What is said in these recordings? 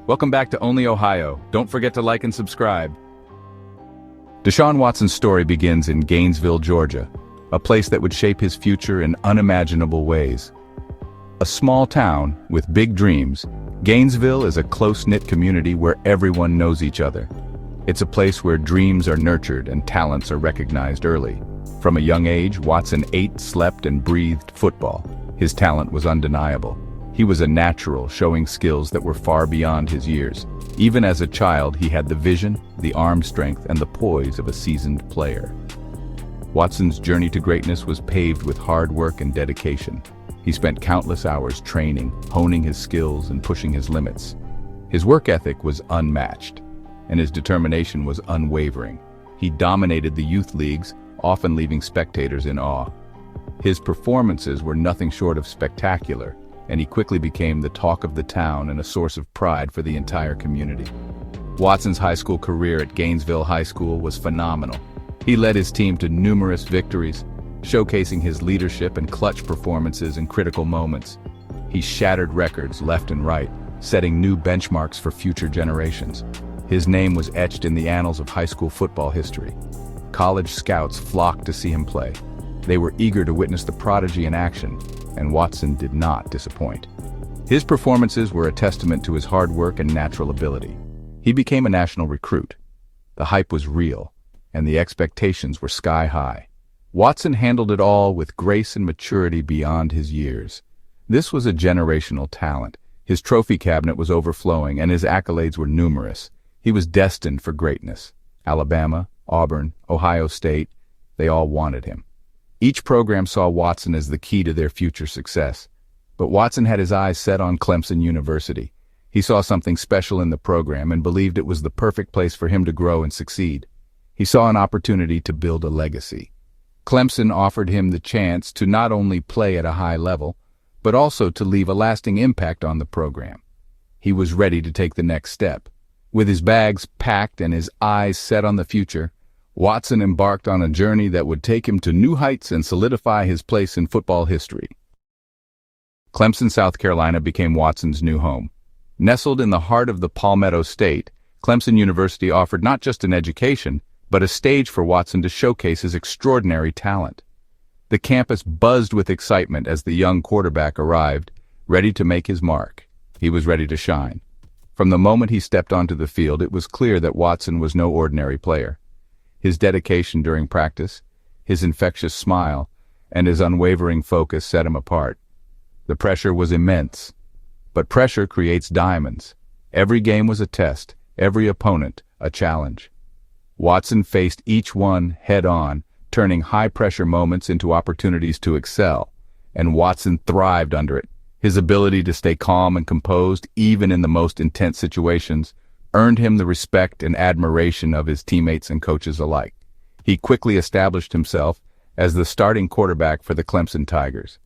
Welcome back to Only Ohio. Don't forget to like and subscribe. Deshaun Watson's story begins in Gainesville, Georgia, a place that would shape his future in unimaginable ways. A small town with big dreams, Gainesville is a close-knit community where everyone knows each other. It's a place where dreams are nurtured and talents are recognized early. From a young age, Watson ate, slept, and breathed football. His talent was undeniable. He was a natural, showing skills that were far beyond his years. Even as a child, he had the vision, the arm strength, and the poise of a seasoned player. Watson's journey to greatness was paved with hard work and dedication. He spent countless hours training, honing his skills, and pushing his limits. His work ethic was unmatched, and his determination was unwavering. He dominated the youth leagues, often leaving spectators in awe. His performances were nothing short of spectacular, and he quickly became the talk of the town and a source of pride for the entire community. Watson's high school career at Gainesville High School was phenomenal. He led his team to numerous victories, showcasing his leadership and clutch performances in critical moments. He shattered records left and right, setting new benchmarks for future generations. His name was etched in the annals of high school football history. College scouts flocked to see him play. They were eager to witness the prodigy in action, and Watson did not disappoint. His performances were a testament to his hard work and natural ability. He became a national recruit. The hype was real, and the expectations were sky high. Watson handled it all with grace and maturity beyond his years. This was a generational talent. His trophy cabinet was overflowing, and his accolades were numerous. He was destined for greatness. Alabama, Auburn, Ohio State, they all wanted him. Each program saw Watson as the key to their future success. But Watson had his eyes set on Clemson University. He saw something special in the program and believed it was the perfect place for him to grow and succeed. He saw an opportunity to build a legacy. Clemson offered him the chance to not only play at a high level, but also to leave a lasting impact on the program. He was ready to take the next step. With his bags packed and his eyes set on the future, Watson embarked on a journey that would take him to new heights and solidify his place in football history. Clemson, South Carolina became Watson's new home. Nestled in the heart of the Palmetto State, Clemson University offered not just an education, but a stage for Watson to showcase his extraordinary talent. The campus buzzed with excitement as the young quarterback arrived, ready to make his mark. He was ready to shine. From the moment he stepped onto the field, it was clear that Watson was no ordinary player. His dedication during practice, his infectious smile, and his unwavering focus set him apart. The pressure was immense, but pressure creates diamonds. Every game was a test, every opponent a challenge. Watson faced each one head-on, turning high-pressure moments into opportunities to excel, and Watson thrived under it. His ability to stay calm and composed, even in the most intense situations, earned him the respect and admiration of his teammates and coaches alike. He quickly established himself as the starting quarterback for the Clemson Tigers.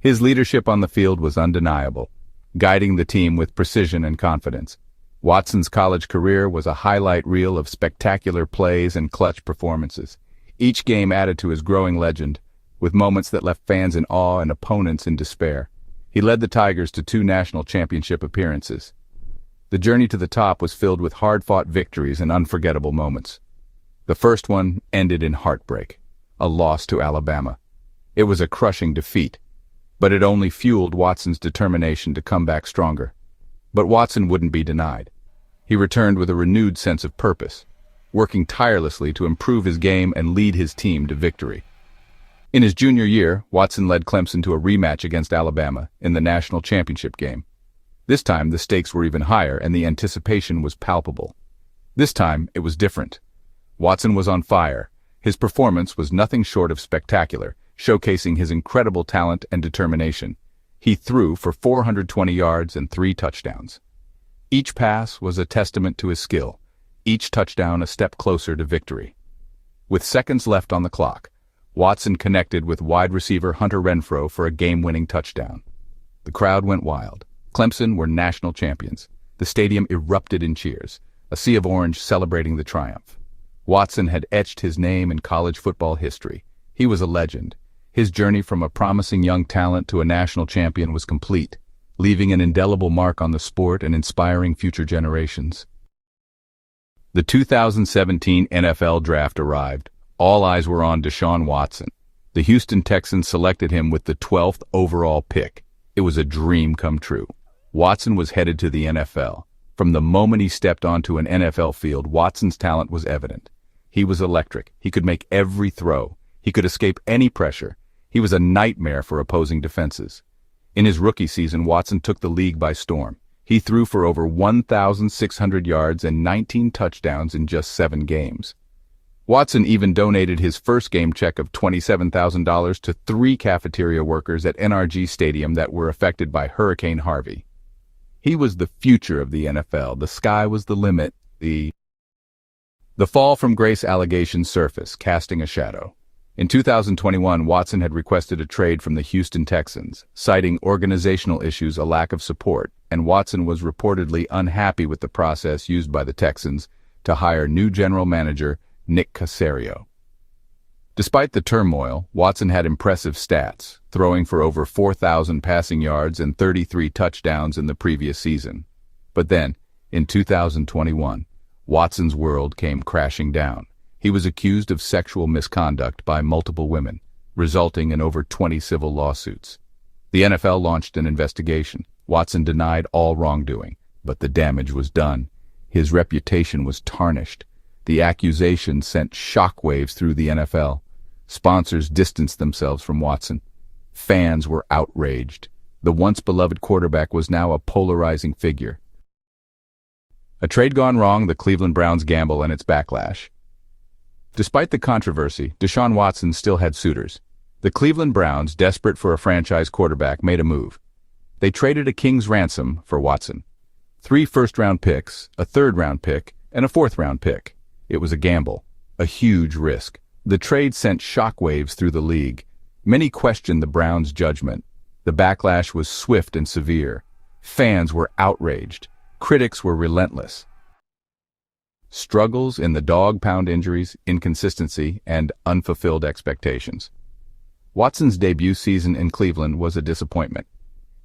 His leadership on the field was undeniable, guiding the team with precision and confidence. Watson's college career was a highlight reel of spectacular plays and clutch performances. Each game added to his growing legend, with moments that left fans in awe and opponents in despair. He led the Tigers to 2 national championship appearances. The journey to the top was filled with hard-fought victories and unforgettable moments. The first one ended in heartbreak, a loss to Alabama. It was a crushing defeat, but it only fueled Watson's determination to come back stronger. But Watson wouldn't be denied. He returned with a renewed sense of purpose, working tirelessly to improve his game and lead his team to victory. In his junior year, Watson led Clemson to a rematch against Alabama in the national championship game. This time, the stakes were even higher and the anticipation was palpable. This time, it was different. Watson was on fire. His performance was nothing short of spectacular, showcasing his incredible talent and determination. He threw for 420 yards and 3 touchdowns. Each pass was a testament to his skill, each touchdown a step closer to victory. With seconds left on the clock, Watson connected with wide receiver Hunter Renfrow for a game-winning touchdown. The crowd went wild. Clemson were national champions. The stadium erupted in cheers, a sea of orange celebrating the triumph. Watson had etched his name in college football history. He was a legend. His journey from a promising young talent to a national champion was complete. leaving an indelible mark on the sport and inspiring future generations. The 2017 NFL Draft arrived. All eyes were on Deshaun Watson. The Houston Texans selected him with the 12th overall pick. It was a dream come true. Watson was headed to the NFL. From the moment he stepped onto an NFL field, Watson's talent was evident. He was electric. He could make every throw. He could escape any pressure. He was a nightmare for opposing defenses. In his rookie season, Watson took the league by storm. He threw for over 1,600 yards and 19 touchdowns in just 7 games. Watson even donated his first game check of $27,000 to 3 cafeteria workers at NRG Stadium that were affected by Hurricane Harvey. He was the future of the NFL. The sky was the limit. The fall from grace allegations surfaced, casting a shadow. In 2021, Watson had requested a trade from the Houston Texans, citing organizational issues, a lack of support, and Watson was reportedly unhappy with the process used by the Texans to hire new general manager Nick Caserio. Despite the turmoil, Watson had impressive stats, throwing for over 4,000 passing yards and 33 touchdowns in the previous season. But then, in 2021, Watson's world came crashing down. He was accused of sexual misconduct by multiple women, resulting in over 20 civil lawsuits. The NFL launched an investigation. Watson denied all wrongdoing, but the damage was done. His reputation was tarnished. The accusation sent shockwaves through the NFL. Sponsors distanced themselves from Watson. Fans were outraged. The once beloved quarterback was now a polarizing figure. A trade gone wrong, the Cleveland Browns gamble and its backlash. Despite the controversy, Deshaun Watson still had suitors. The Cleveland Browns, desperate for a franchise quarterback, made a move. They traded a king's ransom for Watson. 3 first-round picks, a third-round pick, and a fourth-round pick. It was a gamble, a huge risk. The trade sent shockwaves through the league. Many questioned the Browns' judgment. The backlash was swift and severe. Fans were outraged. Critics were relentless. Struggles in the dog-pound injuries, inconsistency, and unfulfilled expectations. Watson's debut season in Cleveland was a disappointment.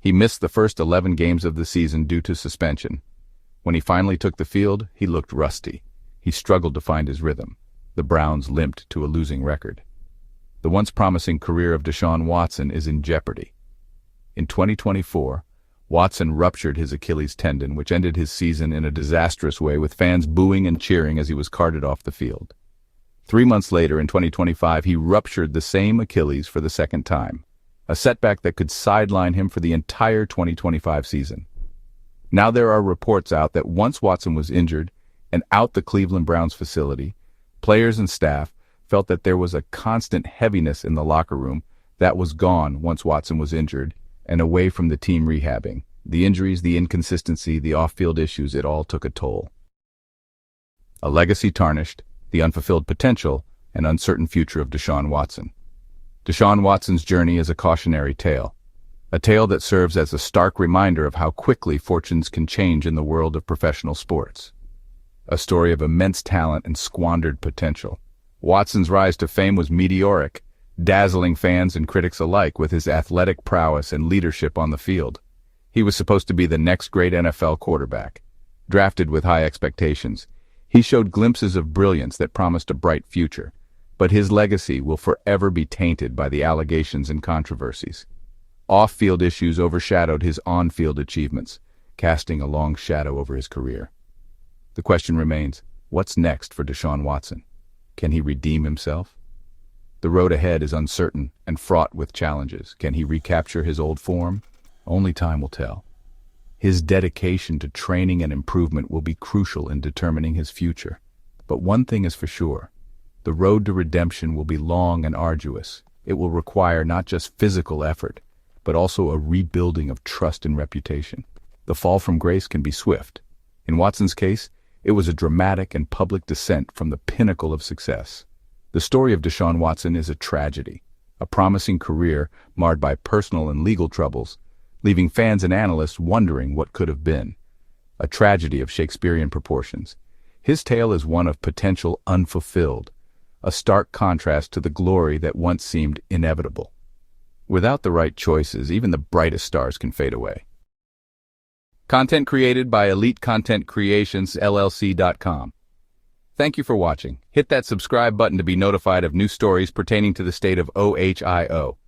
He missed the first 11 games of the season due to suspension. When he finally took the field, he looked rusty. He struggled to find his rhythm. The Browns limped to a losing record. The once promising career of Deshaun Watson is in jeopardy. In 2024, Watson ruptured his Achilles tendon, which ended his season in a disastrous way, with fans booing and cheering as he was carted off the field. 3 months later, in 2025, he ruptured the same Achilles for the second time, a setback that could sideline him for the entire 2025 season. Now there are reports out that once Watson was injured and out the Cleveland Browns facility, players and staff felt that there was a constant heaviness in the locker room that was gone once Watson was injured and away from the team rehabbing. The injuries, the inconsistency, the off-field issues, it all took a toll. A legacy tarnished, the unfulfilled potential and uncertain future of Deshaun Watson. Deshaun Watson's journey is a cautionary tale, a tale that serves as a stark reminder of how quickly fortunes can change in the world of professional sports. A story of immense talent and squandered potential. Watson's rise to fame was meteoric, dazzling fans and critics alike with his athletic prowess and leadership on the field. He was supposed to be the next great NFL quarterback. Drafted with high expectations, he showed glimpses of brilliance that promised a bright future, but his legacy will forever be tainted by the allegations and controversies. Off-field issues overshadowed his on-field achievements, casting a long shadow over his career. The question remains, what's next for Deshaun Watson? Can he redeem himself? The road ahead is uncertain and fraught with challenges. Can he recapture his old form? Only time will tell. His dedication to training and improvement will be crucial in determining his future. But one thing is for sure. The road to redemption will be long and arduous. It will require not just physical effort, but also a rebuilding of trust and reputation. The fall from grace can be swift. In Watson's case, it was a dramatic and public descent from the pinnacle of success. The story of Deshaun Watson is a tragedy, a promising career marred by personal and legal troubles, leaving fans and analysts wondering what could have been. A tragedy of Shakespearean proportions. His tale is one of potential unfulfilled, a stark contrast to the glory that once seemed inevitable. Without the right choices, even the brightest stars can fade away. Content created by Elite Content Creations LLC.com. Thank you for watching. Hit that subscribe button to be notified of new stories pertaining to the state of Ohio.